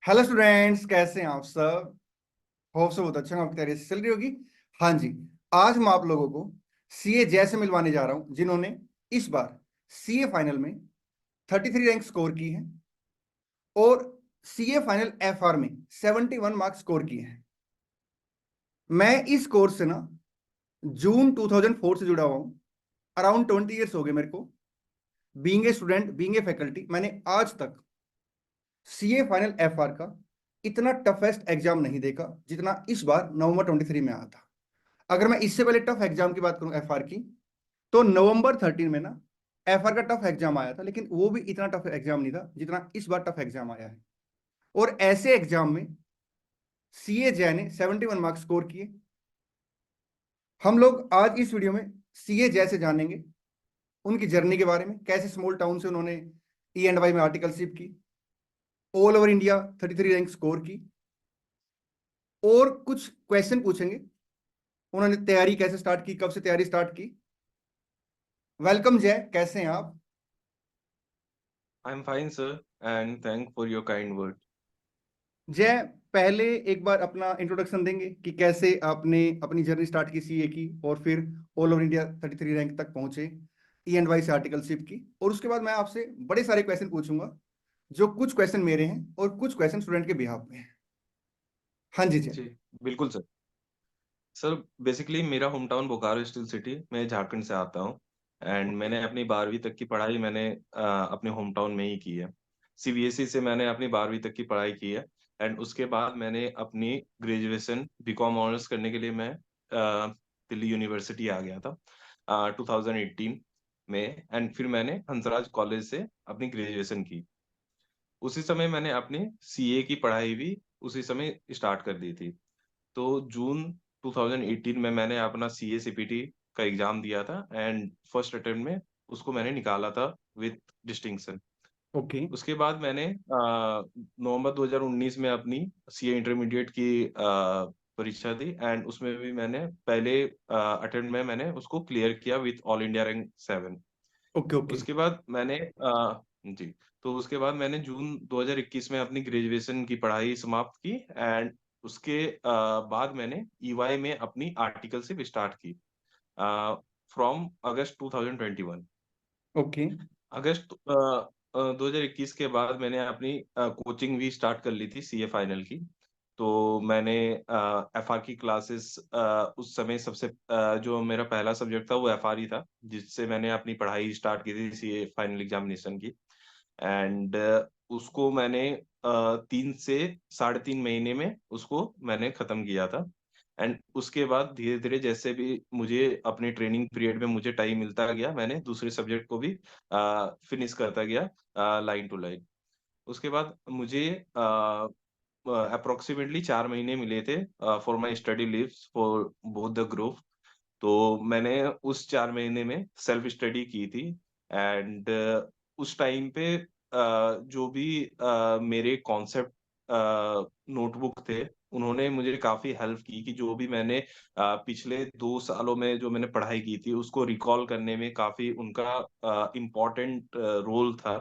Hello students, कैसे हैं आप सब? होप सब बहुत अच्छा, आपकी तैयारी से चल रही होगी। हाँ जी। आज मैं आप लोगों को सीए जैसे मिलवाने जा रहा हूं जिन्होंने इस बार सीए फाइनल में 33 रैंक स्कोर की है और सीए फाइनल एफआर में 71 मार्क्स स्कोर किए हैं। मैं इस कोर्स से ना जून 2004 से जुड़ा हुआ हूं। अराउंड 20 ईयर्स हो गए मेरे को। Being a student, being a faculty, मैंने आज तक सीए फाइनल एफआर का इतना टफेस्ट एग्जाम नहीं देखा जितना इस बार नवंबर 23 में आया था। अगर मैं इससे पहले टफ एग्जाम की बात करूं एफआर की, तो नवंबर 13 में ना एफआर का टफ एग्जाम आया था, लेकिन वो भी इतना टफ एग्जाम नहीं था जितना इस बार टफ एग्जाम आया है। और ऐसे एग्जाम में सीए जै ने 71 मार्क्स स्कोर किए। हम लोग आज इस वीडियो में सीए जै से जानेंगे उनकी जर्नी के बारे में, कैसे स्मॉल टाउन से उन्होंने ई&वाई में आर्टिकलशिप की, all over India 33 rank score की, और कुछ क्वेश्चन पूछेंगे उन्होंने तैयारी कैसे स्टार्ट की, कब से तैयारी स्टार्ट की। वेलकम जय, कैसे हैं आप? I'm fine, sir, and thank for your kind word. जय, पहले एक बार अपना इंट्रोडक्शन देंगे कि कैसे आपने अपनी जर्नी स्टार्ट की सीए की और फिर ऑल ओवर इंडिया 33 रैंक तक पहुंचे ई&वाई से आर्टिकलशिप की। और उसके बाद मैं आपसे बड़े सारे क्वेश्चन पूछूंगा, जो कुछ क्वेश्चन मेरे हैं और कुछ क्वेश्चन स्टूडेंट के बिहाफ में हैं। हाँ जी जय। जी, बिल्कुल सर। सर, बेसिकली मेरा home town Bokaro steel city, मैं झारखंड से आता हूँ। And okay. मैंने अपनी 12वीं तक की पढ़ाई मैंने अपने होम टाउन में ही की है। सीबीएसई से मैंने अपनी 12वीं तक की पढ़ाई की है। एंड उसके बाद मैंने अपनी ग्रेजुएशन बीकॉम ऑनर्स करने के लिए मैं दिल्ली यूनिवर्सिटी आ गया था 2018 में। एंड फिर मैंने हंसराज कॉलेज से अपनी ग्रेजुएशन की। उसी समय मैंने अपनी सीए की पढ़ाई भी उसी समय स्टार्ट कर दी थी। तो जून 2018 में मैंने अपना सीए सीपीटी का एग्जाम दिया था एंड फर्स्ट अटेम्प्ट में उसको मैंने निकाला था विद डिस्टिंक्शन। ओके। उसके बाद मैंने नवंबर 2019 में अपनी सीए इंटरमीडिएट की परीक्षा दी एंड उसमें भी मैंने पहले अटेम्प्ट में मैंने उसको क्लियर किया with all India rank 7। Okay. Okay. उसके बाद मैंने जी, तो उसके बाद मैंने जून 2021 में अपनी ग्रेजुएशन की पढ़ाई समाप्त की एंड उसके बाद मैंने ईवाई में अपनी आर्टिकलशिप स्टार्ट की फ्रॉम अगस्त 2021। ओके। अगस्त 2021 के बाद मैंने अपनी कोचिंग भी स्टार्ट कर ली थी सीए फाइनल की। तो मैंने एफआर की क्लासेस उस समय सबसे जो मेरा पहला सब्जेक्ट था वो एफआर ही था, जिससे मैंने अपनी पढ़ाई स्टार्ट की थी सीए फाइनल एग्जामिनेशन की। एंड उसको मैंने 3 से 3.5 महीने में उसको मैंने खत्म किया था। एंड उसके बाद धीरे धीरे जैसे भी मुझे अपने ट्रेनिंग पीरियड में मुझे टाइम मिलता गया, मैंने दूसरे सब्जेक्ट को भी फिनिश करता गया लाइन टू लाइन। उसके बाद मुझे अप्रोक्सीमेटली 4 महीने मिले थे for my study leaves for both the group. तो मैंने उस 4 महीने में सेल्फ स्टडी की थी। एंड उस टाइम पे जो भी मेरे कॉन्सेप्ट नोटबुक थे, उन्होंने मुझे काफी हेल्प की कि जो भी मैंने पिछले 2 सालों में जो मैंने पढ़ाई की थी उसको रिकॉल करने में काफी उनका इम्पोर्टेंट रोल था।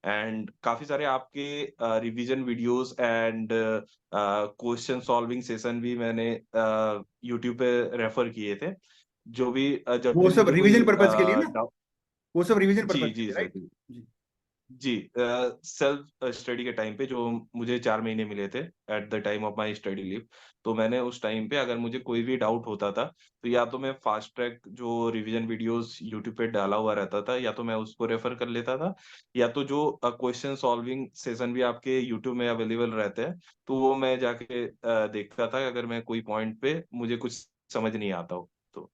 एंड काफी सारे आपके revision videos and question solving session भी मैंने यूट्यूब पे रेफर किए थे। जो भी जब वो भी सब मुझे कोई रिवीजन पर्पज के लिए ना? डाउट। वो सब रिवीजन जी पर्पज के जी लिए, सर, राइट? जी। जी। जी, सेल्फ स्टडी के टाइम पे जो मुझे 4 महीने मिले थे at the time of my study leave, तो मैंने उस टाइम पे अगर मुझे कोई भी डाउट होता था, तो या तो मैं फास्ट ट्रैक जो रिवीजन वीडियोस यूट्यूब पे डाला हुआ रहता था, या तो मैं उसको रेफर कर लेता था, या तो जो क्वेश्चन सॉल्विंग सेशन भी आपके यूट्यूब में अवेलेबल रहते हैं, तो वो मैं जाके देखता था अगर मैं कोई पॉइंट पे मुझे कुछ समझ नहीं आता हो तो।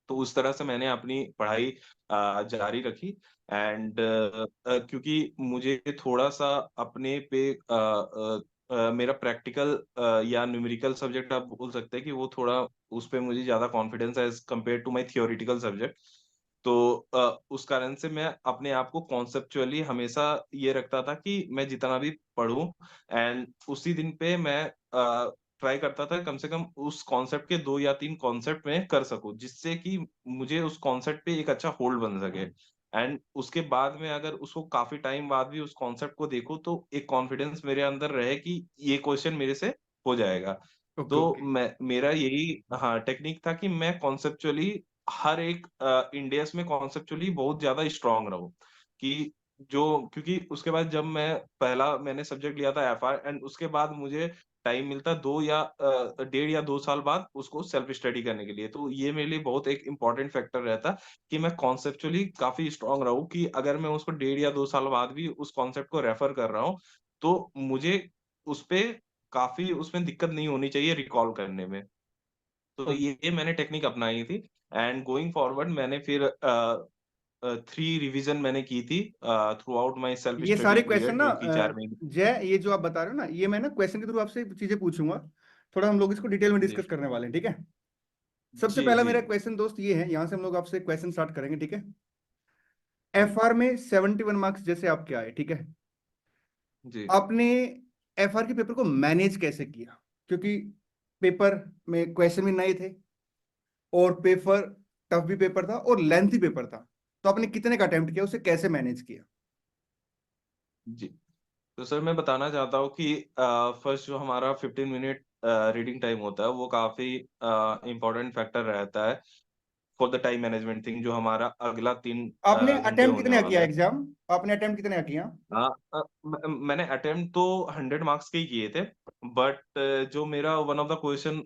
तो उस तरह से मैंने अपनी पढ़ाई जारी रखी। एंड क्योंकि मुझे थोड़ा सा अपने पे मेरा प्रैक्टिकल या न्यूमेरिकल सब्जेक्ट आप बोल सकते हैं कि वो थोड़ा उस पे मुझे ज्यादा कॉन्फिडेंस है as compare to my theoretical subject. तो उस कारण से मैं अपने आप को कॉन्सेप्चुअली हमेशा ये रखता था कि मैं जितना भी पढूं एंड उसी दिन पे मैं ट्राई करता था कम से कम उस कॉन्सेप्ट के 2 या 3 कॉन्सेप्ट में कर सकूं, जिससे कि मुझे उस कॉन्सेप्ट पे एक अच्छा होल्ड बन सके। एंड उसके बाद में अगर उसको काफ़ी टाइम बाद भी उस कॉन्सेप्ट को देखूँ तो एक कॉन्फिडेंस मेरे अंदर रहे कि ये क्वेश्चन मेरे से हो जाएगा। ओके, तो ओके। मैं मेरा यही हाँ, टेक्निक था कि मैं कॉन्सेप्चुअली हर एक इंडेक्स में कॉन्सेप्चुअली बहुत ज़्यादा स्ट्रॉन्ग रहूँ, कि जो क्योंकि उसके बाद जब मैंने सब्जेक्ट लिया था एफआर एंड उसके बाद मुझे टाइम मिलता 2 या डेढ़ या 2 साल बाद उसको सेल्फ स्टडी करने के लिए। तो ये मेरे लिए बहुत एक इम्पोर्टेंट फैक्टर रहता कि मैं कॉन्सेप्चुअली काफ़ी स्ट्रॉन्ग रहूँ कि अगर मैं उसको डेढ़ या 2 साल बाद भी उस कॉन्सेप्ट को रेफर कर रहा हूँ, तो मुझे उसपे काफ़ी उसमें दिक्कत नहीं होनी चाहिए रिकॉल करने में। तो ये मैंने टेक्निक अपनाई थी एंड गोइंग फॉरवर्ड मैंने फिर 3 रिवीजन मैंने की थी थ्रू आउट माय सेल्फ ये स्टडी सारे क्वेश्चन पीरियड ना जो कि 4 महीने। जय, ये जो आप बता रहे हो ना, ये मैं ना क्वेश्चन के थ्रू आपसे चीजें पूछूंगा। थोड़ा हम लोग इसको डिटेल में जी। डिस्कस करने वाले हैं, ठीक है। सबसे जी, पहला जी, मेरा क्वेश्चन दोस्त ये है, यहाँ से हम लोग आपसे क्वेश्चन स्टार्ट करेंगे, ठीक है। जी, एफआर में 71 मार्क्स जैसे आपके आए, ठीक है। जी, आपने एफआर के पेपर को मैनेज कैसे किया? क्योंकि पेपर में क्वेश्चन भी नए थे, और पेपर टफ भी पेपर था, और लेंथी पेपर था। तो आपने कितने का अटेम्प्ट किया, उसे कैसे मैनेज किया? जी। तो सर मैं बताना चाहता हूँ कि फर्स्ट जो हमारा 15 मिनट रीडिंग टाइम होता है वो काफ़ी इम्पोर्टेंट फैक्टर रहता है for the time management thing जो हमारा अगला 3 आपने घंटे अटेम्प्ट होने कितने का वाला किया है। एग्जाम? आपने अटेम्प्ट कितने का किया? मैंने अटेम्प्ट तो 100 मार्क्स के ही किए थे, बट जो मेरा वन ऑफ द क्वेश्चन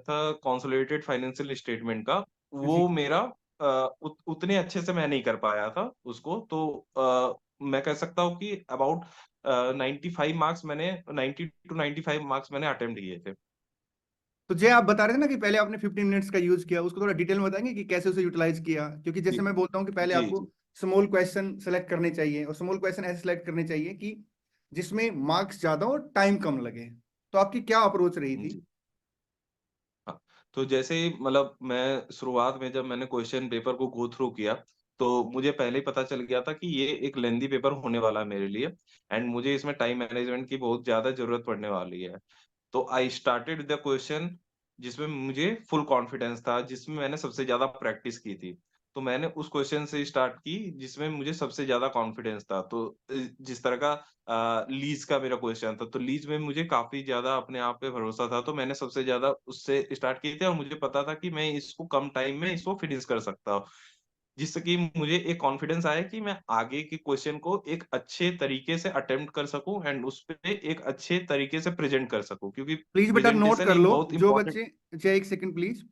था कंसोलिडेटेड फाइनेंशियल स्टेटमेंट का, जी। वो मेरा उतने अच्छे से मैं नहीं कर पाया था उसको, तो मैं कह सकता हूँ कि अबाउट 95 मार्क्स मैंने 90 टू 95 मार्क्स मैंने अटेम्प्ट किए थे। तो जय, आप बता रहे थे ना कि पहले आपने 15 मिनट्स का यूज किया, उसको थोड़ा डिटेल में बताएंगे कि कैसे उसे यूटिलाइज किया? क्योंकि जी, जैसे मैं बोलता हूँ कि पहले जी, आपको जी, स्मॉल क्वेश्चन सेलेक्ट करने चाहिए, और स्मॉल क्वेश्चन ऐसे सेलेक्ट करने चाहिए कि जिसमें मार्क्स ज्यादा और टाइम कम लगे। तो आपकी क्या अप्रोच रही थी? जी। हाँ, तो जैसे ही मतलब मैं शुरुआत में जब मैंने क्वेश्चन पेपर को गो थ्रू किया, तो मुझे पहले ही पता चल गया था कि ये एक लेंथी पेपर होने वाला है मेरे लिए एंड मुझे इसमें टाइम मैनेजमेंट की बहुत ज़्यादा ज़रूरत पड़ने वाली है। तो आई स्टार्टेड द क्वेश्चन जिसमें मुझे फुल कॉन्फिडेंस था, जिसमें मैंने सबसे ज़्यादा प्रैक्टिस की थी। तो मैंने उस क्वेश्चन से स्टार्ट की जिसमें मुझे सबसे ज़्यादा कॉन्फिडेंस था। तो जिस तरह का लीज़ का मेरा क्वेश्चन था, तो लीज़ में मुझे काफ़ी ज़्यादा अपने आप पे भरोसा था, तो मैंने सबसे ज़्यादा उससे स्टार्ट किए थे और मुझे पता था कि मैं इसको कम टाइम में इसको फिनिश कर सकता हूँ। जिससे कि मुझे एक कॉन्फिडेंस आया कि मैं आगे के क्वेश्चन को एक अच्छे तरीके से अटेम्प्ट कर सकूँ एंड उसपे एक अच्छे तरीके से प्रेज़ेंट कर सकूँ क्योंकि प्लीज बेटा नोट प्रेज़ेंटेशन कर एक लो, बहुत जो इम्पोर्टेंट। बच्चे, जय एक सेकंड प्लीज।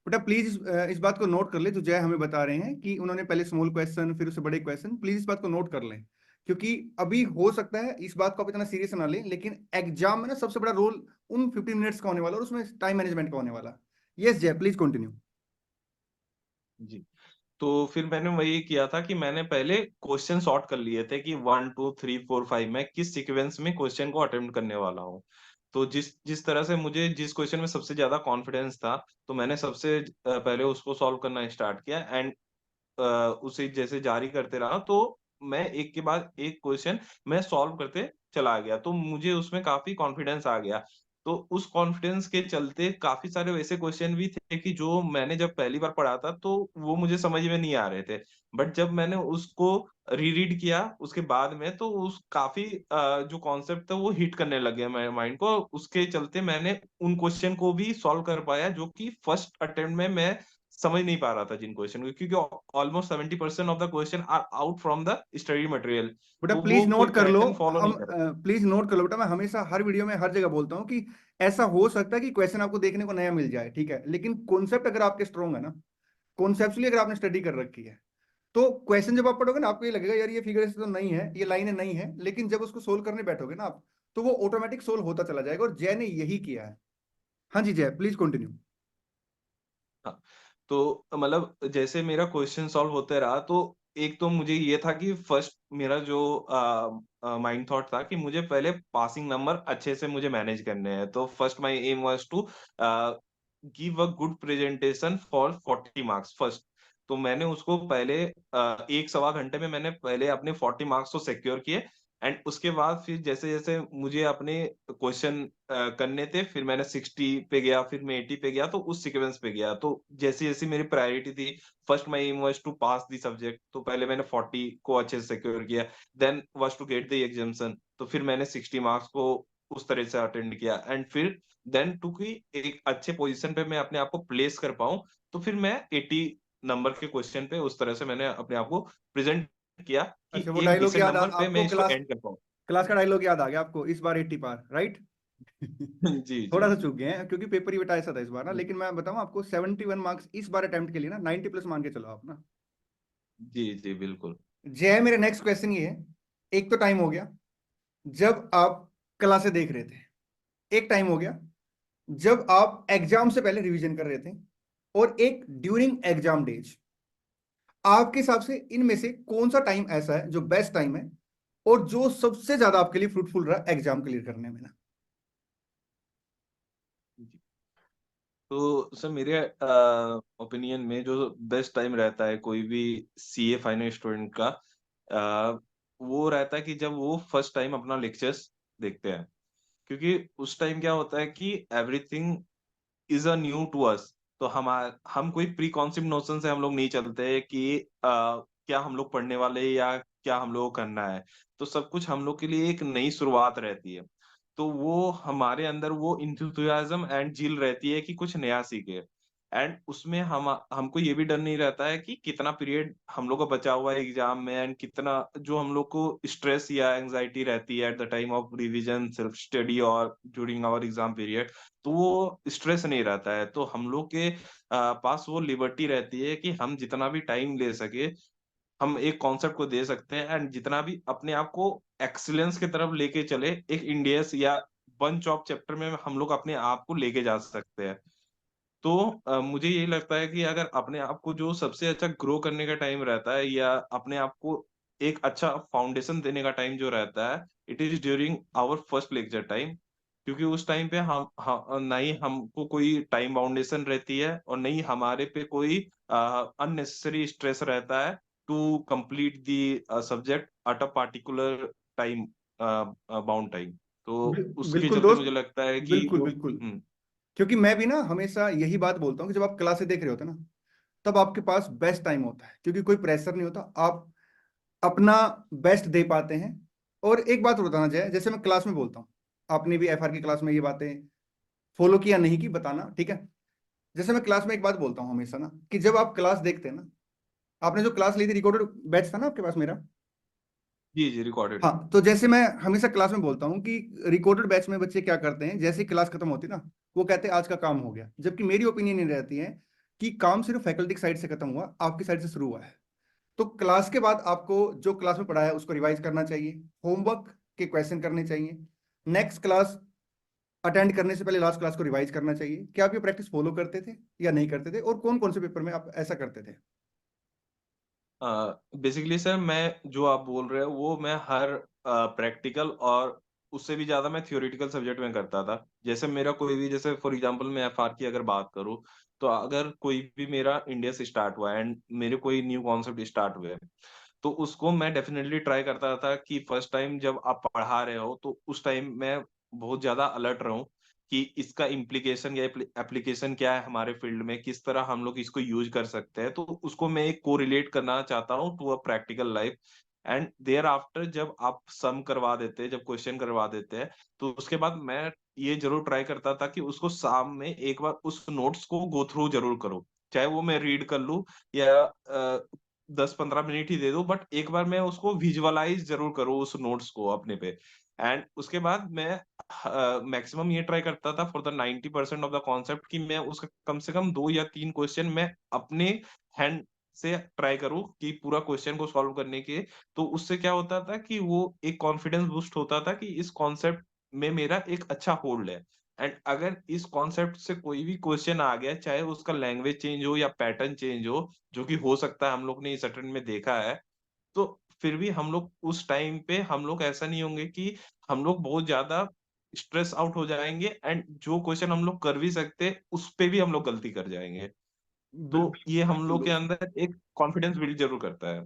बेटा प्लीज इस बात को नोट कर ले, जो जय हमें बता रहे हैं कि उन्होंने पहले स्मॉल क्वेश्चन फिर उससे बड़े क्वेश्चन, प्लीज इस बात को नोट कर लें। क्योंकि अभी हो सकता है इस बात को आप इतना सीरियस ना लें, लेकिन एग्जाम में ना सबसे बड़ा रोल उन 15 मिनट्स का होने वाला, और उसमें टाइम मैनेजमेंट का होने वाला। यस जय, प्लीज कंटिन्यू। जी। तो फिर मैंने वही किया था कि मैंने पहले क्वेश्चन सॉर्ट कर लिए थे कि 1, 2, 3, 4, 5 मैं किस सीक्वेंस में क्वेश्चन को अटेम्प्ट करने वाला हूँ। तो जिस जिस तरह से मुझे जिस क्वेश्चन में सबसे ज़्यादा कॉन्फिडेंस था, तो मैंने सबसे पहले उसको सॉल्व करना स्टार्ट किया एंड उसे जैसे जारी करते रहा तो मैं एक के बाद एक क्वेश्चन मैं सॉल्व करते चला गया। तो मुझे उसमें काफ़ी कॉन्फिडेंस आ गया। तो उस कॉन्फिडेंस के चलते काफ़ी सारे वैसे क्वेश्चन भी थे कि जो मैंने जब पहली बार पढ़ा था तो वो मुझे समझ में नहीं आ रहे थे। बट जब मैंने उसको रीरीड किया उसके बाद में तो उस काफ़ी जो कॉन्सेप्ट था वो हिट करने लग गया मेरे माइंड को। उसके चलते मैंने उन क्वेश्चन को भी सॉल्व कर पाया जो कि फर्स्ट अटेम्प्ट में मैं समझ नहीं पा रहा था जिन क्वेश्चन को क्योंकि almost 70% of the question are out from the study material. बेटा तो वो प्लीज कोई नोट कर लो। पैटर्न फॉलो हम नहीं कर। प्लीज नोट कर लो बेटा, मैं हमेशा हर वीडियो में हर जगह बोलता हूँ कि ऐसा हो सकता है कि क्वेश्चन आपको देखने को नया मिल जाए, ठीक है, लेकिन कॉन्सेप्ट अगर आपके स्ट्रॉन्ग है ना, कॉन्सेप्चुअली अगर आपने स्टडी कर रखी है, तो क्वेश्चन जब आप पढ़ोगे ना, आपको ये लगेगा यार ये फिगर से तो नहीं है, ये लाइनें नहीं है, लेकिन जब उसको सोल्व करने बैठोगे ना आप, तो वो ऑटोमेटिक सोल्व होता चला जाएगा, और जय ने यही किया है। हाँ जी जय, प्लीज कंटिन्यू। हाँ, तो मतलब जैसे मेरा क्वेश्चन सॉल्व होते रहा तो एक तो मुझे ये था कि फर्स्ट मेरा जो माइंड थॉट था कि मुझे पहले पासिंग नंबर अच्छे से मुझे मैनेज करने हैं। तो first my aim was to give a good presentation for 40 marks first. तो मैंने उसको पहले 1 सवा घंटे में मैंने पहले अपने 40 मार्क्स तो सिक्योर किए एंड उसके बाद फिर जैसे-जैसे मुझे अपने क्वेश्चन करने थे, फिर मैंने 60 पे गया, फिर मैं 80 पे गया, तो उस सीक्वेंस पे गया। तो जैसी-जैसी मेरी प्रायोरिटी थी, first my aim was to pass the subject, तो पहले मैंने 40 को अच्छे से सिक्योर किया, then was to get the examination, तो फिर मैंने 60 मार्क्स को उस तरह से अटेंड किया एंड फिर देन टू कि एक अच्छे पोज़ीशन पे मैं अपने आप को प्लेस कर पाऊँ, तो फिर मैं 80 नंबर के क्वेश्चन पे उस तरह से मैंने अपने आप को प्रेज़ेंट किया कि अच्छा, वो एक डायलॉग डिसेंट याद नंबर पे आपको मैं इसको क्लास एंड कर पाऊँ। क्लास का डायलॉग याद आ गया आपको, इस बार 80 पार, राइट? जी, थोड़ा जी। सा चूक गए हैं क्योंकि पेपर ही बेटा ऐसा था इस बार ना, हुँ। लेकिन मैं बताऊं आपको 71 मार्क्स इस बार अटेम्प्ट के लिए ना 90 प्लस मान के चलो आप ना। जी, जी, बिल्कुल। जय, मेरे नेक्स्ट क्वेश्चन ये है। एक तो टाइम हो गया जब आप क्लासे देख रहे थे, एक टाइम हो गया जब आप एग्जाम से पहले रिवीजन कर रहे थे, और एक ड्यूरिंग एग्जाम डेज। आपके हिसाब से इनमें से कौन सा टाइम ऐसा है जो बेस्ट टाइम है, और जो सबसे ज्यादा आपके लिए फ्रूटफुल रहा एग्जाम क्लियर करने में ना? जी। तो सर मेरे ओपिनियन में जो बेस्ट टाइम रहता है कोई भी सीए फाइनल स्टूडेंट का, वो रहता है कि जब वो फर्स्ट टाइम अपना लेक्चर्स देखते हैं। क्योंकि उस टाइम क्या होता है कि everything is a new to us. तो हम कोई प्री कॉन्सेप्ट नोशन से हम लोग नहीं चलते कि क्या हम लोग पढ़ने वाले हैं या क्या हम लोग को करना है। तो सब कुछ हम लोग के लिए एक नई शुरुआत रहती है। तो वो हमारे अंदर वो एंथुसियाज़्म एंड ज़िल रहती है कि कुछ नया सीखें। एंड उसमें हमको ये भी डर नहीं रहता है कि कितना पीरियड हम लोग का बचा हुआ है एग्ज़ाम में एंड कितना जो हम लोग को स्ट्रेस या एंग्ज़ायटी रहती है at the time of revision, self study और ड्यूरिंग आवर एग्ज़ाम पीरियड। तो वो स्ट्रेस नहीं रहता है। तो हम लोग के पास वो लिबर्टी रहती है कि हम जितना भी टाइम ले सके, हम एक कॉन्सेप्ट को दे सकते हैं एंड जितना भी अपने आप को एक्सीलेंस की तरफ लेके चले, एक इंडियस या बंच ऑफ चैप्टर में हम लोग अपने आप को लेके जा सकते हैं। तो मुझे यही लगता है कि अगर अपने आप को जो सबसे अच्छा ग्रो करने का टाइम रहता है या अपने आप को एक अच्छा फाउंडेशन देने का टाइम जो रहता है, it is during our first lecture time. क्योंकि उस टाइम पे ना ही हमको कोई टाइम बाउंडेशन रहती है और ना ही हमारे पे कोई अननेसेसरी स्ट्रेस रहता है to complete the subject at a particular time, bound time. तो उसके बिल्कुल चलते दोस्त, मुझे लगता है कि बिल्कुल जो बिल्कुल। हुँ। क्योंकि मैं भी ना हमेशा यही बात बोलता हूँ कि जब आप क्लासे देख रहे होते हैं ना, तब आपके पास बेस्ट टाइम होता है, क्योंकि कोई प्रेशर नहीं होता, आप अपना बेस्ट दे पाते हैं। और एक बात और बताना चाहे, जैसे मैं क्लास में बोलता हूँ, आपने भी एफआर की क्लास में ये बातें फॉलो किया नहीं की बताना, ठीक है? जैसे मैं क्लास में एक बात बोलता हूँ हमेशा ना, कि जब आप क्लास देखते हैं ना, आपने जो क्लास ली थी, रिकॉर्डेड बैच था ना आपके पास मेरा? जी, जी, रिकॉर्डेड है। हाँ, तो जैसे मैं हमेशा क्लास में बोलता हूँ कि रिकॉर्डेड बैच में बच्चे क्या करते हैं, जैसे ही क्लास खत्म होती है ना, वो कहते हैं आज का काम हो गया, जबकि मेरी ओपिनियन ये रहती है कि काम सिर्फ फैकल्टी की साइड से खत्म हुआ, आपकी साइड से शुरू हुआ है। तो क्लास के बाद आपको जो क्लास में पढ़ाया है उसको रिवाइज करना चाहिए, होमवर्क के क्वेश्चन करने चाहिए, नेक्स्ट क्लास अटेंड करने से पहले लास्ट क्लास को रिवाइज करना चाहिए। क्या आप ये प्रैक्टिस फॉलो करते थे या नहीं करते थे, और कौन कौन से पेपर में आप ऐसा करते थे? बेसिकली सर मैं जो आप बोल रहे हो वो मैं हर प्रैक्टिकल और उससे भी ज़्यादा मैं थ्योरेटिकल सब्जेक्ट में करता था। जैसे मेरा कोई भी जैसे फॉर एग्ज़ाम्पल मैं एफआर की अगर बात करूँ, तो अगर कोई भी मेरा इंडिया से स्टार्ट हुआ है एंड मेरे कोई न्यू कॉन्सेप्ट स्टार्ट हुए, तो उसको मैं डेफ़िनेटली ट्राई करता था कि फर्स्ट टाइम जब आप पढ़ा रहे हो, तो उस टाइम मैं बहुत ज़्यादा अलर्ट रहूँ कि इसका इम्प्लीकेशन या एप्लीकेशन क्या है हमारे फील्ड में, किस तरह हम लोग इसको यूज़ कर सकते हैं। तो उसको मैं एक कोरिलेट करना चाहता हूँ to a practical life and thereafter जब आप सम करवा देते हैं, जब क्वेश्चन करवा देते हैं, तो उसके बाद मैं ये ज़रूर ट्राई करता था कि उसको शाम में एक बार उस नोट्स को गो थ्रू ज़रूर करूँ। चाहे वो मैं रीड कर लूँ या 10-15 मिनट ही दे दूँ, बट एक बार मैं उसको विजुअलाइज़ ज़रूर करूँ उस नोट्स को अपने पे। एंड उसके बाद मैं मैक्सिमम ये ट्राई करता था for the 90% of the concept कि मैं उसका कम से कम 2 या 3 क्वेश्चन मैं अपने हैंड से ट्राई करूँ कि पूरा क्वेश्चन को सॉल्व करने के। तो उससे क्या होता था कि वो एक कॉन्फिडेंस बूस्ट होता था कि इस कॉन्सेप्ट में मेरा एक अच्छा होल्ड है। एंड अगर इस कॉन्सेप्ट से कोई भी क्वेश्चन आ गया, चाहे उसका लैंग्वेज चेंज हो या पैटर्न चेंज हो, जो कि हो सकता है हम लोग ने इस अटेम्प्ट में देखा है, तो फिर भी हम लोग उस टाइम पे हम लोग ऐसा नहीं होंगे कि हम लोग बहुत ज़्यादा स्ट्रेस आउट हो जाएँगे एंड जो क्वेश्चन हम लोग कर भी सकते, उस पे भी हम लोग गलती कर जाएँगे। तो ये हम बिल्कुल लोग के दोस्त, अंदर एक कॉन्फिडेंस बिल्ड ज़रूर करता है।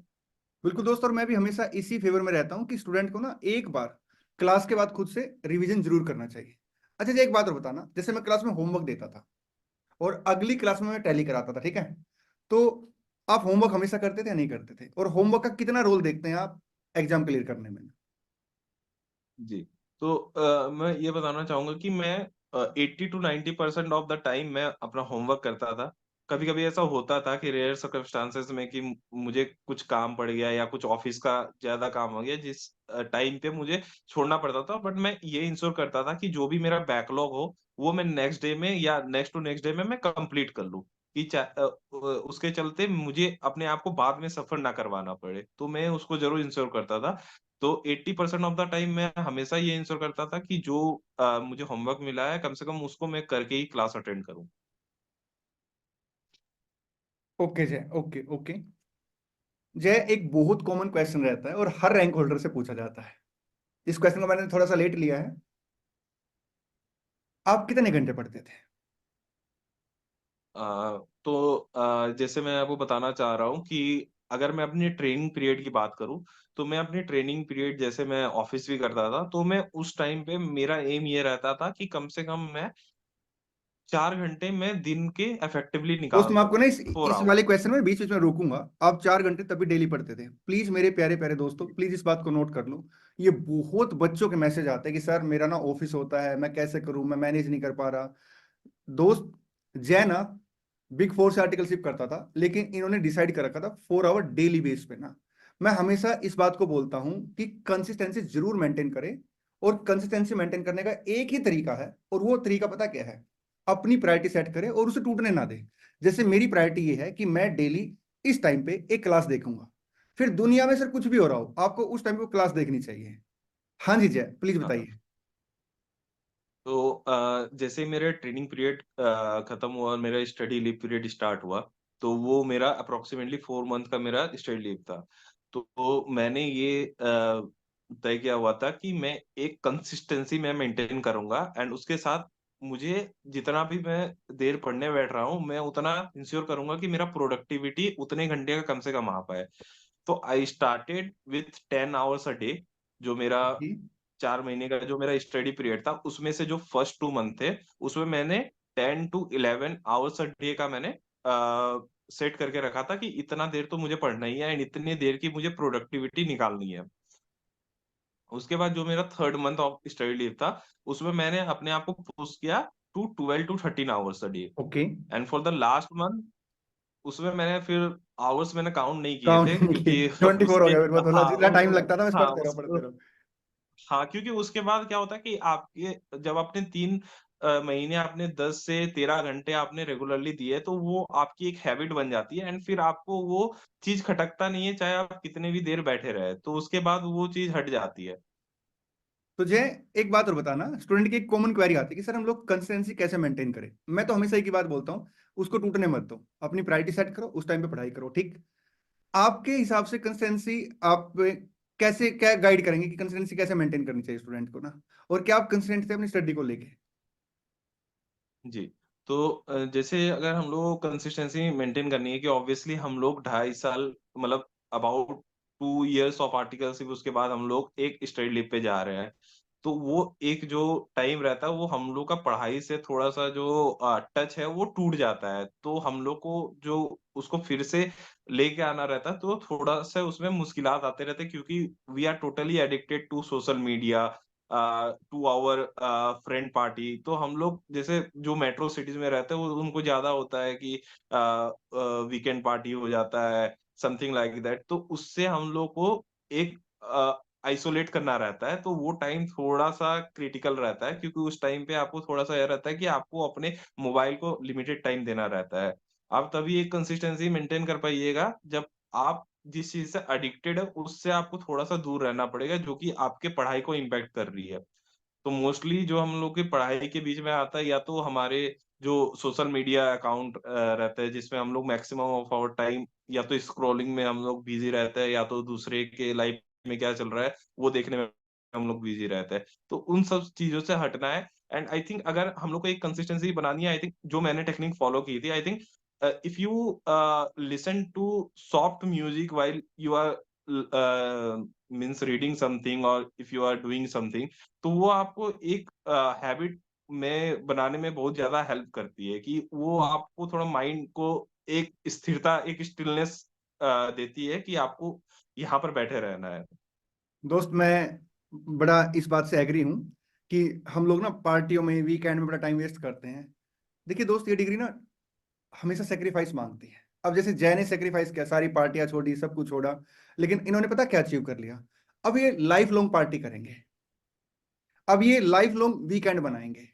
बिल्कुल दोस्त। और मैं भी हमेशा इसी फेवर में रहता हूँ कि स्टूडेंट को ना एक बार क्लास के बाद खुद से रिवीजन जरूर करना चाहिए। अच्छा जी, एक बात और बताना, जैसे मैं क्लास में होमवर्क देता था और अगली क्लास में मैं टैली कराता था, ठीक है, तो आप होमवर्क हमेशा करते थे या नहीं करते थे, और होमवर्क का कितना रोल देखते हैं आप एग्जाम क्लियर करने में? जी। तो मैं ये बताना चाहूँगा कि मैं 80 टू 90% ऑफ द टाइम मैं अपना होमवर्क करता था। कभी-कभी ऐसा होता था कि रेयर सर्कमस्टेंसेस में कि मुझे कुछ काम पड़ गया या कुछ ऑफ़िस का ज़्यादा काम हो गया जिस टाइम पे मुझे छोड़ना पड़ता था। बट मैं ये इंश्योर करता था कि जो भी मेरा बैकलॉग हो, वो मैं नेक्स्ट डे में या नेक्स्ट टू नेक्स्ट डे में मैं कंप्लीट कर लूँ। कि उसके चलते मुझे अपने आप को बाद में सफ़र ना करवाना पड़े। तो मैं उसको ज़रूर इंश्योर करता था। तो 80% ऑफ द टाइम मैं हमेशा ये इंश्योर करता था कि जो मुझे होमवर्क मिला है कम से कम उसको मैं करके ही क्लास अटेंड करूँ। ओके जय, ओके ओके। जय, एक बहुत कॉमन क्वेश्चन रहता है और हर रैंक होल्डर से पूछा जाता है, इस क्वेश्चन को मैंने थोड़ा सा लेट लिया है। आप कितने घंटे पढ़ते थे? तो जैसे मैं आपको बताना चाह रहा हूँ कि अगर मैं अपनी ट्रेनिंग पीरियड की बात करूँ, तो मैं अपनी ट्रेनिंग पीरियड जैसे मैं ऑफ़िस भी करता था, तो मैं उस टाइम पे मेरा एम ये रहता था कि कम से कम मैं 4 घंटे मैं दिन के इफेक्टिवली दोस्त, निकाल मैं आपको दूँ, ना 4 इस आवर। वाले क्वेश्चन में बीच बीच में रोकूंगा। आप 4 घंटे तभी डेली पढ़ते थे? प्लीज मेरे प्यारे प्यारे दोस्तों, प्लीज इस बात को नोट कर लो। ये बहुत बच्चों के मैसेज आते हैं कि सर मेरा ना ऑफिस होता है, मैं कैसे करूं, मैं मैनेज नहीं कर पा रहा। दोस्त, जय ना बिग फोर से आर्टिकलशिप करता था, लेकिन इन्होंने डिसाइड कर रखा था 4 आवर डेली बेस पे ना। मैं हमेशा इस बात को बोलता हूं कि कंसिस्टेंसी जरूर मेंटेन करें, और कंसिस्टेंसी मेंटेन करने का एक ही तरीका है, और वो तरीका पता क्या है? अपनी प्रायोरिटी सेट करें और उसे टूटने ना दे। जैसे मेरी प्रायोरिटी ये है कि मैं डेली इस टाइम पे एक क्लास देखूंगा, फिर दुनिया में सर कुछ भी हो रहा हो, आपको उस टाइम पे क्लास देखनी चाहिए। हाँ जी जय, प्लीज हाँ, हाँ। बताइए। तो जैसे ही मेरा ट्रेनिंग पीरियड खत्म हुआ और मेरा स्टडी लीव पीरियड स्टार्ट हुआ, तो वो मेरा अप्रॉक्सिमेटली 4 मंथ का मेरा स्टडी लीव था। तो मैंने ये तय किया हुआ था कि मैं एक कंसिस्टेंसी मैं मेंटेन करूँगा एंड उसके साथ मुझे जितना भी मैं देर पढ़ने बैठ रहा हूँ, मैं उतना इंश्योर करूँगा कि मेरा प्रोडक्टिविटी उतने घंटे का कम से कम आ पाए। तो I started with 10 hours a day जो मेरा जी। 4 महीने का जो मेरा स्टडी पीरियड था, उसमें से जो फर्स्ट 2 मंथ थे, उसमें मैंने 10 टू 11 आवर्स अ डे का मैंने सेट करके रखा था कि इतना देर तो मुझे पढ़ना ही है एंड इतनी देर की मुझे प्रोडक्टिविटी निकालनी है। उसके बाद जो मेरा 3rd month of study leave था, उसमें मैंने अपने आप को पुश किया to 12 to 13 hours a day okay. And for the last month उसमें मैंने फिर आवर्स मैंने काउंट नहीं किए काउंट थे नहीं किए, क्योंकि 24 हो उसके गया मेरे पास, हाँ, जितना टाइम लगता था बस हाँ, पढ़ते रहो पढ़ते रहो। हाँ, क्योंकि उसके बाद क्या होता है कि आपके जब आपने 3 महीने आपने 10 से 13 घंटे आपने रेगुलरली दिए, तो वो आपकी एक हैबिट बन जाती है एंड फिर आपको वो चीज़ खटकता नहीं है, चाहे आप कितने भी देर बैठे रहे। तो उसके बाद वो चीज़ हट जाती है। तो जय, एक बात और बताना, स्टूडेंट की एक कॉमन क्वेरी आती है कि सर हम लोग कंसिस्टेंसी कैसे मेंटेन करें। मैं तो हमेशा एक ही बात बोलता हूँ, उसको टूटने मत दो, अपनी प्रायोरिटी सेट करो, उस टाइम पे पढ़ाई करो, ठीक? आपके हिसाब से कंसिस्टेंसी आप कैसे क्या गाइड करेंगे कि कंसिस्टेंसी कैसे मेंटेन करनी चाहिए स्टूडेंट को ना, और क्या आप कंसिस्टेंट थे अपनी स्टडी को लेके? जी। तो जैसे अगर हम लोगों को कंसिस्टेंसी मेंटेन करनी है कि ऑब्वियसली हम लोग 2.5 साल मतलब अबाउट 2 इयर्स ऑफ आर्टिकलशिप उसके बाद हम लोग एक स्टडी लीव पे जा रहे हैं। तो वो एक जो टाइम रहता है वो हम लोग का पढ़ाई से थोड़ा-सा जो टच है वो टूट जाता है। तो हम लोग को जो उसको फिर से लेके आना रहता है तो थोड़ा-सा उसमें मुश्किलात आते रहते हैं क्योंकि we are totally addicted to social media to our friend party. तो हम लोग जैसे जो मेट्रो सिटीज़ में रहते हैं वो उनको ज़्यादा होता है कि वीकेंड पार्टी हो जाता है, समथिंग लाइक दैट। तो उससे हम लोग को एक आइसोलेट करना रहता है, तो वो टाइम थोड़ा-सा क्रिटिकल रहता है क्योंकि उस टाइम पे आपको थोड़ा-सा ये रहता है कि आपको अपने मोबाइल को लिमिटेड टाइम देना रहता है। आप तभी एक कंसिस्टेंसी मेंटेन कर पाइएगा जब आप जिस चीज़ से एडिक्टेड है उससे आपको थोड़ा-सा दूर रहना पड़ेगा जो कि आपके पढ़ाई को इम्पैक्ट कर रही है। तो मोस्टली जो हम लोग की पढ़ाई के बीच में आता है या तो हमारे जो सोशल मीडिया अकाउंट रहते हैं जिसमें हम लोग मैक्सिमम ऑफ आवर टाइम या तो स्क्रॉलिंग में हम लोग बिज़ी रहते हैं या तो दूसरे के लाइफ में क्या चल रहा है वो देखने में हम लोग बिज़ी रहते हैं। तो उन सब चीज़ों से हटना है एंड आई थिंक अगर हम लोग को एक कंसिस्टेंसी बनानी है आई थिंक जो मैंने टेक्निक फॉलो की थी I think if you listen to soft music while you are means reading something और if you are doing something, तो वो आपको एक हैबिट में बनाने में बहुत ज़्यादा हेल्प करती है कि वो आपको थोड़ा माइंड को एक स्थिरता, एक स्टिलनेस देती है कि आपको यहाँ पर बैठे रहना है। दोस्त मैं बड़ा इस बात से एग्री हूँ कि हम लोग ना पार्टियों में वीकेंड में बड़ा टाइम वेस्ट करते हैं। देखिए दोस्त, ये डिग्री ना हमेशा सेक्रीफाइस मांगती है। अब जैसे जय ने सेक्रीफाइस किया, सारी पार्टियां छोड़ी, सब कुछ छोड़ा, लेकिन इन्होंने पता क्या अचीव कर लिया। अब ये लाइफ लॉन्ग पार्टी करेंगे, अब ये लाइफ लॉन्ग वीकेंड बनाएंगे।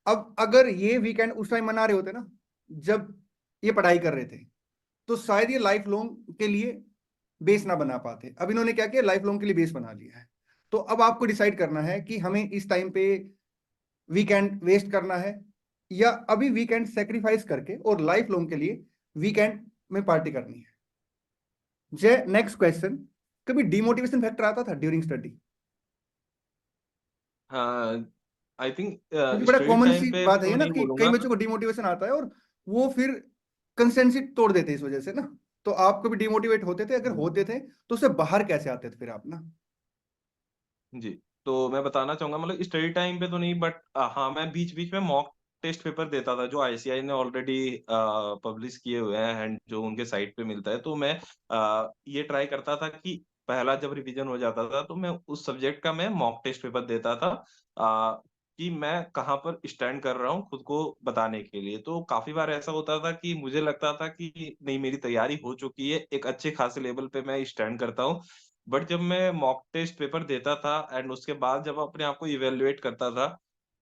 अब अगर ये वीकेंड उस टाइम मना रहे होते ना जब ये पढ़ाई कर रहे थे, तो शायद ये लाइफ लॉन्ग के लिए बेस ना बना पाते। अब इन्होंने क्या किया, लाइफ लॉन्ग के लिए बेस बना लिया है। तो अब आपको डिसाइड करना है कि हमें इस टाइम पे वीकेंड वेस्ट करना है, या अभी वीकेंड सेक्रीफाइस करके और लाइफ लॉन्ग के लिए वीकेंड में पार्टी करनी है। जय, नेक्स्ट क्वेश्चन, कभी डिमोटिवेशन फैक्टर आता था ड्यूरिंग स्टडी? हाँ, आई थिंक क्योंकि बड़ा स्टडी कॉमन टाइम सी पे बात है ये तो ना नहीं कि कई बोलूँगा। बच्चों को डिमोटिवेशन आता है और वो फिर कंसिस्टेंसी तोड़ देते हैं इस वजह से ना। तो आप कभी डिमोटिवेट होते थे? अगर हुँ। होते थे तो उससे बाहर कैसे आते थे फिर आप ना? जी, तो मैं बताना चाहूँगा मतलब स्टडी टाइम पे तो नहीं, बट हाँ, मैं बीच-बीच में मॉक टेस्ट पेपर देता था जो आईसीएआई ने ऑलरेडी पब्लिश किए हुए हैं एंड जो उनके साइट पे मिलता है। तो मैं ये ट्राई करता था कि पहला जब रिवीजन हो जाता था तो मैं उस सब्जेक्ट का मैं मॉक टेस्ट पेपर देता था कि मैं कहाँ पर स्टैंड कर रहा हूँ खुद को बताने के लिए। तो काफ़ी बार ऐसा होता था कि मुझे लगता था कि नहीं, मेरी तैयारी हो चुकी है, एक अच्छे खासे लेवल पे मैं स्टैंड करता हूँ। बट जब मैं मॉक टेस्ट पेपर देता था एंड उसके बाद जब अपने आप को इवैल्यूएट करता था,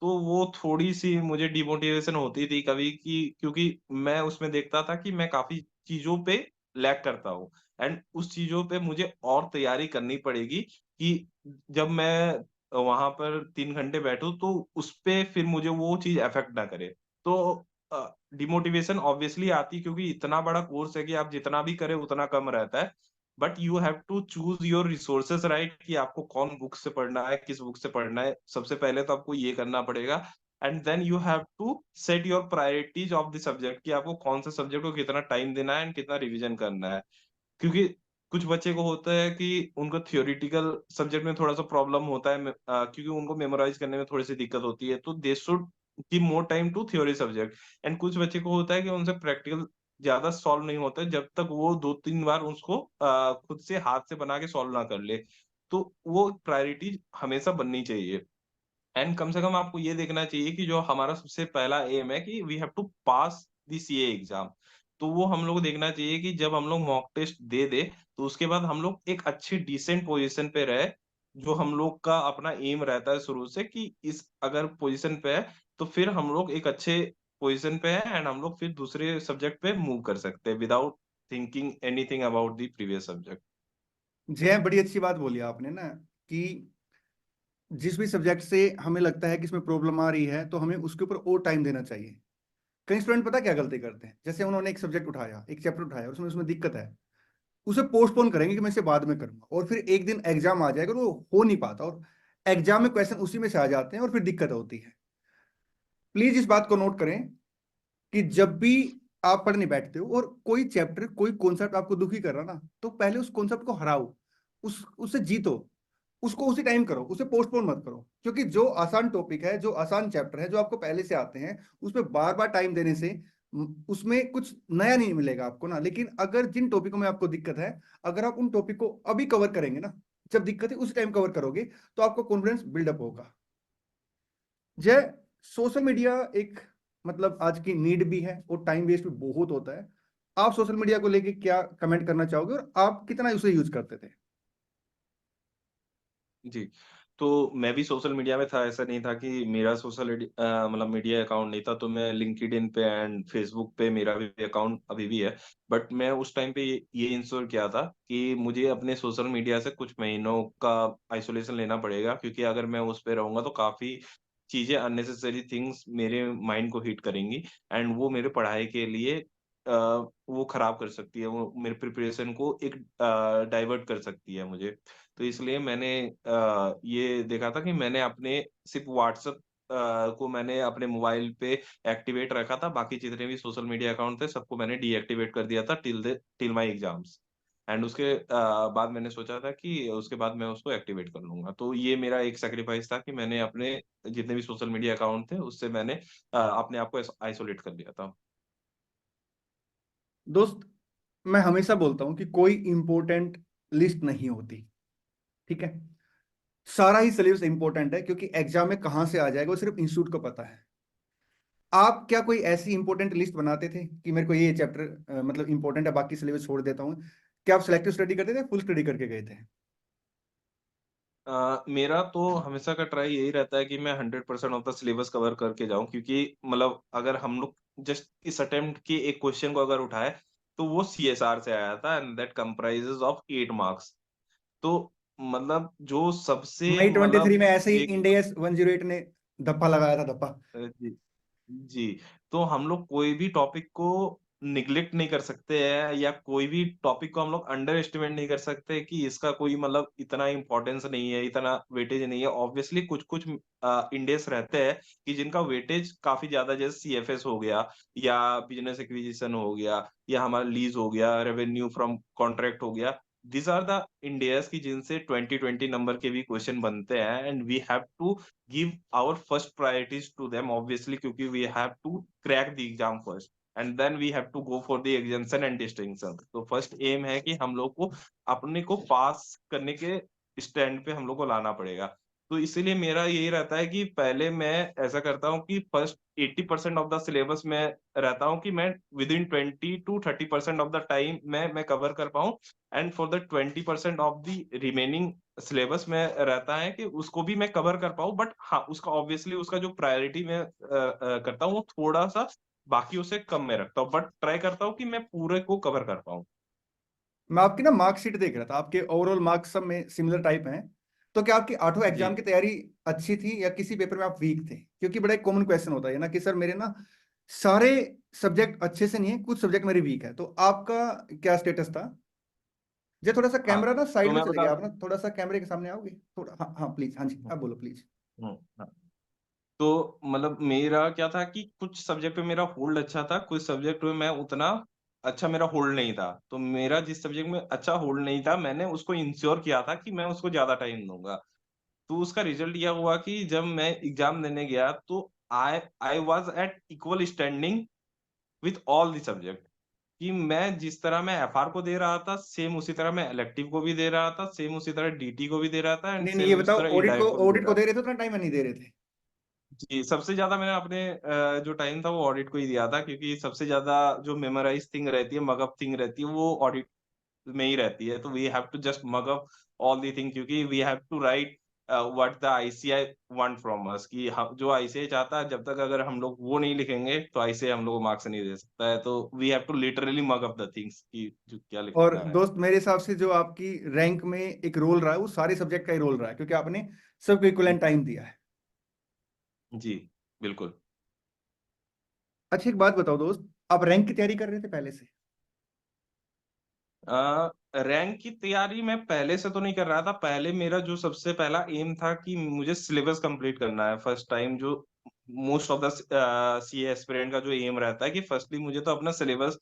तो वो थोड़ी-सी मुझे डिमोटिवेशन होती थी कभी कि क्योंकि मैं उसमें देखता था कि मैं काफ़ी चीज़ों पे लैग करता हूँ एंड उस चीज़ों पे मुझे और तैयारी करनी पड़ेगी कि जब मैं वहाँ पर 3 घंटे बैठूँ तो उसपे फिर मुझे वो चीज़ अफ़ेक्ट ना करे। तो डिमोटिवेशन ऑब्वियसली आती है क्योंकि इतना बड़ा कोर्स है कि आप जितना भी करें उतना कम रहता है। But you have to choose your resources right कि आपको कौन बुक से पढ़ना है, किस बुक से पढ़ना है। सबसे पहले तो आपको ये करना पड़ेगा and then you have to set your priorities of the subject कि आपको कौन से सब्जेक्ट को कितना टाइम देना है एंड कितना रिवीजन करना है। क्योंकि कुछ बच्चे को होता है कि उनको थ्योरेटिकल सब्जेक्ट में थोड़ा-सा प्रॉब्लम होता है क्योंकि उनको मेमोराइज़ करने में थोड़ी-सी दिक्कत होती है, तो they should give more time to theory subject and कुछ बच्चे को होता है कि उनसे प्रैक्टिकल ज़्यादा सॉल्व नहीं होता है, जब तक वो 2-3 बार उसको खुद से हाथ से बना के सॉल्व ना कर ले। तो वो प्रायोरिटी हमेशा बननी चाहिए। एंड कम से कम आपको ये देखना चाहिए कि जो हमारा सबसे पहला एम है कि we have to pass the CA exam. तो वो हम लोग को देखना चाहिए कि जब हम लोग मॉक टेस्ट दे दे तो उसके बाद हम लोग एक अच्छी डिसेंट पोजीशन पे रहे, जो हम लोग का अपना एम रहता है शुरू से कि इस अगर पोजीशन पे है तो फिर हम लोग एक अच्छे पोजीशन पे है एंड हम लोग फिर दूसरे सब्जेक्ट पे मूव कर सकते हैं without thinking anything about the previous subject. जय, बड़ी अच्छी बात बोली आपने ना कि जिस भी सब्जेक्ट से हमें लगता है कि इसमें प्रॉब्लम आ रही है तो हमें उसके ऊपर और टाइम देना चाहिए। कई स्टूडेंट पता क्या गलती करते हैं, जैसे उन्होंने एक सब्जेक्ट उठाया, एक चैप्टर उठाया, उसमें उसमें दिक्कत है, उसे पोस्टपोन करेंगे कि मैं इसे बाद में करूंगा, और फिर एक दिन एग्जाम आ जाएगा और वो हो नहीं पाता, और एग्जाम में क्वेश्चन उसी में से आ जाते हैं और फिर दिक्कत होती है। प्लीज इस बात को नोट करें कि जब भी आप पढ़ने बैठते हो और कोई चैप्टर, कोई कॉन्सेप्ट आपको दुखी कर रहा ना, तो पहले उस कॉन्सेप्ट को हराओ, उससे जीतो, उसको उसी टाइम करो, उसे पोस्टपोन मत करो। क्योंकि जो आसान टॉपिक है, जो आसान चैप्टर है, जो आपको पहले से आते हैं, उसमें बार बार टाइम देने से उसमें कुछ नया नहीं मिलेगा आपको ना। लेकिन अगर जिन टॉपिकों में आपको दिक्कत है, अगर आप उन टॉपिक को अभी कवर करेंगे ना, जब दिक्कत है उसी टाइम कवर करोगे, तो आपको कॉन्फिडेंस बिल्डअप होगा। जय, सोशल मीडिया एक मतलब आज की नीड भी है और टाइम वेस्ट भी बहुत होता है। आप सोशल मीडिया को लेके क्या कमेंट करना चाहोगे और आप कितना उसे यूज करते थे? जी। तो मैं भी सोशल मीडिया में था, ऐसा नहीं था कि मेरा मतलब मीडिया अकाउंट नहीं था, तो मैं लिंक्डइन पे एंड फेसबुक पे मेरा भी अकाउंट अभी भी है। बट मैं उस टाइम पे ये इंश्योर किया था कि मुझे अपने सोशल मीडिया से कुछ महीनों का आइसोलेशन लेना पड़ेगा क्योंकि अगर मैं उस पे रहूँगा तो काफ़ी चीज़ें अननेसेसरी थिंग्स मेरे माइंड को हिट करेंगी एंड वो मेरे पढ़ाई के लिए वो खराब कर सकती है, वो मेरे प्रिपरेशन को एक डाइवर्ट कर सकती है मुझे। तो इसलिए मैंने ये देखा था कि मैंने अपने सिर्फ़ व्हाट्सएप को मैंने अपने मोबाइल पे एक्टिवेट रखा था, बाकी जितने भी सोशल मीडिया अकाउंट थे सबको मैंने डीएक्टिवेट कर दिया था टिल माय एग्ज़ाम्स। एंड उसके बाद मैंने सोचा था कि उसके बाद मैं उसको एक्टिवेट कर लूँगा। तो ये मेरा एक सैक्रिफाइस था कि मैंने अपने जितने भी सोशल मीडिया अकाउंट थे उससे मैंने अपने आप को आइसोलेट कर लिया था। दोस्त, मैं हमेशा बोलता हूं कि कोई इंपॉर्टेंट लिस्ट नहीं होती, ठीक है। सारा ही सिलेबस इंपॉर्टेंट है, क्योंकि एग्जाम में कहां से आ जाएगा वो सिर्फ इंस्टीट्यूट को पता है। आप क्या कोई ऐसी इंपॉर्टेंट लिस्ट बनाते थे कि मेरे को ये चैप्टर मतलब इंपॉर्टेंट है, बाकी सिलेबस छोड़ देता हूँ? क्या आप सिलेक्टिव स्टडी करते थे, फुल स्टडी करके गए थे? मेरा तो हमेशा का ट्राई यही रहता है कि मैं 100% ऑफ द सिलेबस कवर करके जाऊँ, क्योंकि मतलब अगर हम लोग जस्ट इस अटेम्प्ट के एक क्वेश्चन को अगर उठाए, तो वो सीएसआर से आया था and that comprises of 8 marks. तो मतलब जो सबसे मई 23 मतलब में ऐसे ही एक इंडेस 108 ने धप्पा लगाया था, धप्पा। जी। जी, तो हम लोग कोई भी टॉपिक को निग्लेक्ट नहीं कर सकते हैं या कोई भी टॉपिक को हम लोग अंडर एस्टिमेट नहीं कर सकते कि इसका कोई मतलब इतना इम्पोर्टेंस नहीं है, इतना वेटेज नहीं है। ऑब्वियसली कुछ-कुछ इंडेक्स रहते हैं कि जिनका वेटेज काफ़ी ज़्यादा, जैसे सीएफएस हो गया या बिज़नेस एक्विजिशन हो गया या हमारा लीज़ हो गया, रेवेन्यू फ्रॉम कॉन्ट्रैक्ट हो गया। दीज़ आर द इंडेक्स कि जिनसे 20-20 नंबर के भी क्वेश्चन बनते हैं and we have to give our first priorities to them, obviously, क्योंकि we have to crack the exam first and then we have to go for the exemption and distinction। तो first M है कि हम लोग को अपने को पास करने के स्टैंड पे हम लोग को लाना पड़ेगा। तो इसीलिए मेरा यही रहता है कि पहले मैं ऐसा करता हूँ कि फर्स्ट 80% ऑफ द सिलेबस में रहता हूँ कि मैं within 20 to 30% of the time मैं कवर कर पाऊँ and for the 20% of the remaining syllabus में रहता है कि उसको भी मैं कवर कर पाऊँ, बट हाँ, उसका ऑब्वियसली उसका जो प्रायोरिटी मैं करता हूँ वो थोड़ा-सा बाकियों से कम में रखता हूँ, बट ट्राई करता हूँ कि मैं पूरे को कवर कर पाऊँ। मैं आपकी ना मार्कशीट देख रहा था, आपके ओवरऑल मार्क्स सब में सिमिलर टाइप हैं। तो क्या आपकी आठों एग्जाम जी। की तैयारी अच्छी थी, या किसी पेपर में आप वीक थे? क्योंकि बड़ा एक कॉमन क्वेश्चन होता है ना कि सर मेरे ना सारे सब्जेक्ट अच्छे से नहीं है, कुछ सब्जेक्ट मेरे वीक है। तो आपका क्या स्टेटस था? जी, थोड़ा सा हाँ, कैमरा ना तो साइड में मैं चले बता गया, आप ना थोड़ा सा कैमरे के सामने आओगे थोड़ा? हाँ हाँ प्लीज, हाँ जी, हुँ, आप बोलो प्लीज। हाँ। तो मतलब मेरा क्या था कि कुछ सब्जेक्ट पे मेरा होल्ड अच्छा था, कुछ सब्जेक्ट में मैं उतना अच्छा मेरा होल्ड नहीं था। तो मेरा जिस सब्जेक्ट में अच्छा होल्ड नहीं था, मैंने उसको इंश्योर किया था कि मैं उसको ज़्यादा टाइम दूँगा। तो उसका रिजल्ट ये हुआ कि जब मैं एग्ज़ाम देने गया तो I I was at equal standing with all the subject, कि मैं जिस तरह मैं एफआर को दे रहा था, सेम उसी तरह मैं इलेक्टिव को भी दे रहा था, सेम उसी तरह डीटी को भी दे रहा था एंड नहीं नहीं, ये सेम उसी बताओ, तरह ऑडिट को, इनडायरेक्ट को भी दे ऑडिट को रहा दे था। रहे थे उतना टाइम, या नहीं दे रहे थे? जी, सबसे ज़्यादा मैंने अपने जो टाइम था वो ऑडिट को ही दिया था, क्योंकि सबसे ज़्यादा जो मेमोराइज़ थिंग रहती है, मग अप थिंग रहती है, वो ऑडिट में ही रहती है। तो we have to just mug up all the thing, क्योंकि we have to write what the ICAI want from us, कि हम जो आईसीएआई चाहता है, जब तक अगर हम लोग वो नहीं लिखेंगे तो आईसीएआई हम लोग को मार्क्स नहीं दे सकता है। तो we have to literally mug up the things कि जो क्या और लिखना है। दोस्त, मेरे हिसाब से जो आपकी रैंक में एक रोल रहा है, वो सारे सब्जेक्ट का ही रोल रहा है, क्योंकि आपने सबको इक्वलेंट टाइम दिया है। जी, बिल्कुल। अच्छा, एक बात बताओ दोस्त, आप रैंक की तैयारी कर रहे थे पहले से? रैंक की तैयारी मैं पहले से तो नहीं कर रहा था। पहले मेरा जो सबसे पहला एम था कि मुझे सिलेबस कंप्लीट करना है। फर्स्ट टाइम जो most of the CA aspirant का जो एम रहता है कि फर्स्टली मुझे तो अपना सिलेबस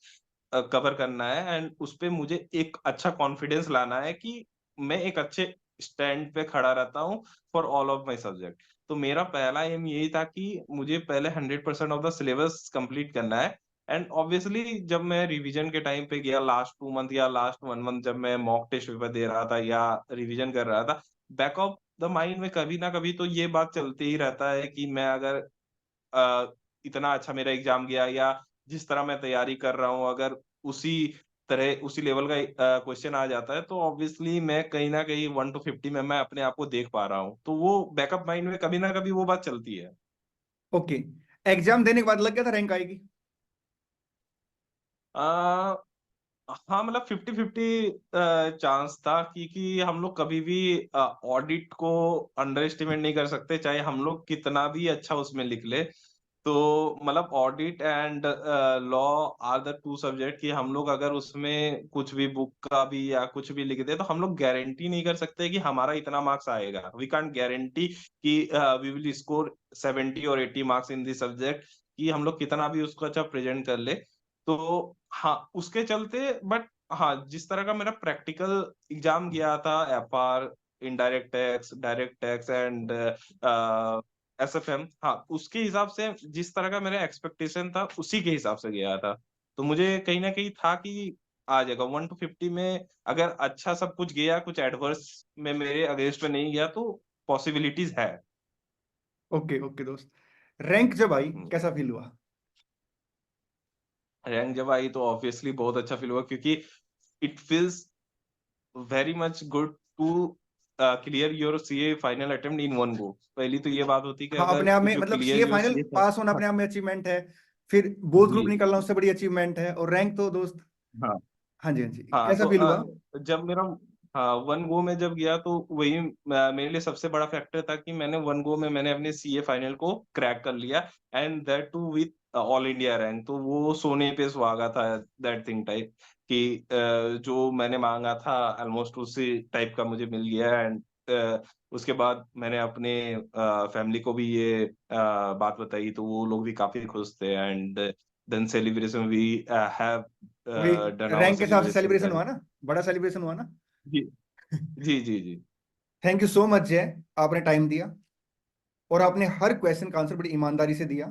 कवर करना है एंड उसपे मुझे एक अच्छा कॉन्फिडेंस लाना है कि मैं एक अच्छे स्टैंड पे खड़ा रहता हूँ for all of my subject. तो मेरा पहला एम यही था कि मुझे पहले 100% ऑफ द सिलेबस कंप्लीट करना है एंड ऑब्वियसली जब मैं रिवीजन के टाइम पे गया लास्ट 2 मंथ या लास्ट 1 मंथ, जब मैं मॉक टेस्ट पेपर दे रहा था या रिवीजन कर रहा था, बैक ऑफ द माइंड में कभी ना कभी तो ये बात चलते ही रहता है कि मैं अगर इतना अच्छा मेरा एग्जाम गया या जिस तरह मैं तैयारी कर रहा हूँ, अगर उसी तरह उसी लेवल का क्वेश्चन आ जाता है, तो ऑब्वियसली मैं कहीं न कहीं 1 टू 50 में मैं अपने आप को देख पा रहा हूँ। तो वो बैकअप माइंड में कभी ना कभी वो बात चलती है। ओके, एग्जाम देने के बाद लग गया था रैंक आएगी? अ हाँ, मतलब 50-50 चांस था, क्योंकि हम लोग कभी भी ऑडिट को अंडर एस्टिमेट नहीं कर सकते, चाहे हम लोग कितना भी अच्छा उसमें लिख ले। तो मतलब audit and law are the 2 subject कि हम लोग अगर उसमें कुछ भी बुक का भी या कुछ भी लिख दें, तो हम लोग गारंटी नहीं कर सकते कि हमारा इतना मार्क्स आएगा। वी कांट गारंटी कि वी विल स्कोर 70 और 80 मार्क्स इन दिस सब्जेक्ट, कि हम लोग कितना भी उसको अच्छा प्रेजेंट कर ले। तो हाँ, उसके चलते बट हाँ, जिस तरह का मेरा प्रैक्टिकल एग्ज़ाम गया था FR, indirect tax, direct tax and SFM, हाँ, उसके हिसाब से जिस तरह का मेरा एक्सपेक्टेशन था, उसी के हिसाब से गया था। तो मुझे कहीं न कहीं था कि आ जाएगा 1 टू 50 में अगर अच्छा सब कुछ गया, कुछ एडवर्स में मेरे अगेंस्ट में नहीं गया तो पॉसिबिलिटीज़ है। ओके, ओके दोस्त। रैंक जब आई हुँ। कैसा फील हुआ? रैंक जब आई तो ऑब्वियसली बहुत अच्छा फ़ील हुआ क्योंकि it feels very much good to clear your CA final attempt in one go. पहली तो ये बात होती है कि हाँ, अगर अपने आप में जो मतलब clear CA your final CA pass होना हाँ, अपने आप में अचीवमेंट है। फिर बोथ ग्रुप जी, निकलना उससे बड़ी अचीवमेंट है, और रैंक तो दोस्त। हाँ। हाँ जी, हाँ जी। हाँ, कैसा तो फील हुआ? जब मेरा हाँ, वन गो में जब गया तो वही मेरे लिए सबसे बड़ा फैक्टर था कि मैंने वन गो में मैंने अपने सीए फाइनल को क्रैक कर लिया and that too with all India rank. तो वो सोने पे सुहागा था दैट थिंग टाइप कि जो मैंने माँगा था ऑलमोस्ट उसी टाइप का मुझे मिल गया एंड उसके बाद मैंने अपने फैमिली को भी ये बात बताई तो वो लोग भी काफ़ी खुश थे and then celebration we have वही, डन आवर रैंक के हिसाब से सेलिब्रेशन सेलिब्रेशन देन हुआ ना? बड़ा सेलिब्रेशन हुआ ना? जी, जी, जी, जी। थैंक यू सो मच जय, आपने टाइम दिया और आपने हर क्वेश्चन का आंसर बड़ी ईमानदारी से दिया।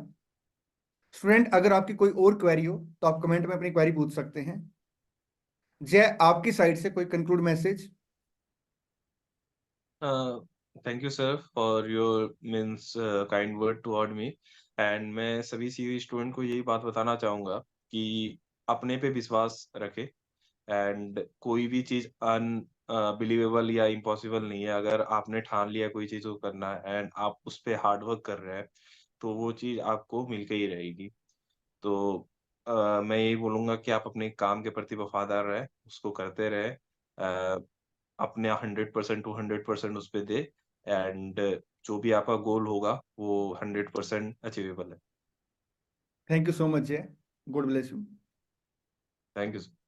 स्टूडेंट, अगर आपकी कोई और क्वेरी हो तो आप कमेंट में अपनी क्वेरी पूछ सकते हैं। जय, आपकी साइड से कोई conclude message? Thank you sir for your means kind word toward me and मैं सभी सीईओ स्टूडेंट को यही बात बताना चाहूँगा कि अपने पे विश्वास रखें एंड कोई भी चीज़ बिलीवेबल या इम्पॉसिबल नहीं है। अगर आपने ठान लिया कोई चीज़ को करना है एंड आप उस पे हार्ड वर्क कर रहे हैं, तो वो चीज़ आपको मिल के ही रहेगी। तो मैं यही बोलूँगा कि आप अपने काम के प्रति वफ़ादार रहें, उसको करते रहें। अपने 100% टू 100% उस पे दें एंड जो भी आपका गोल होगा, वो 100% अचीवेबल है। थैंक यू सो मच जय। God bless you. Thank you sir.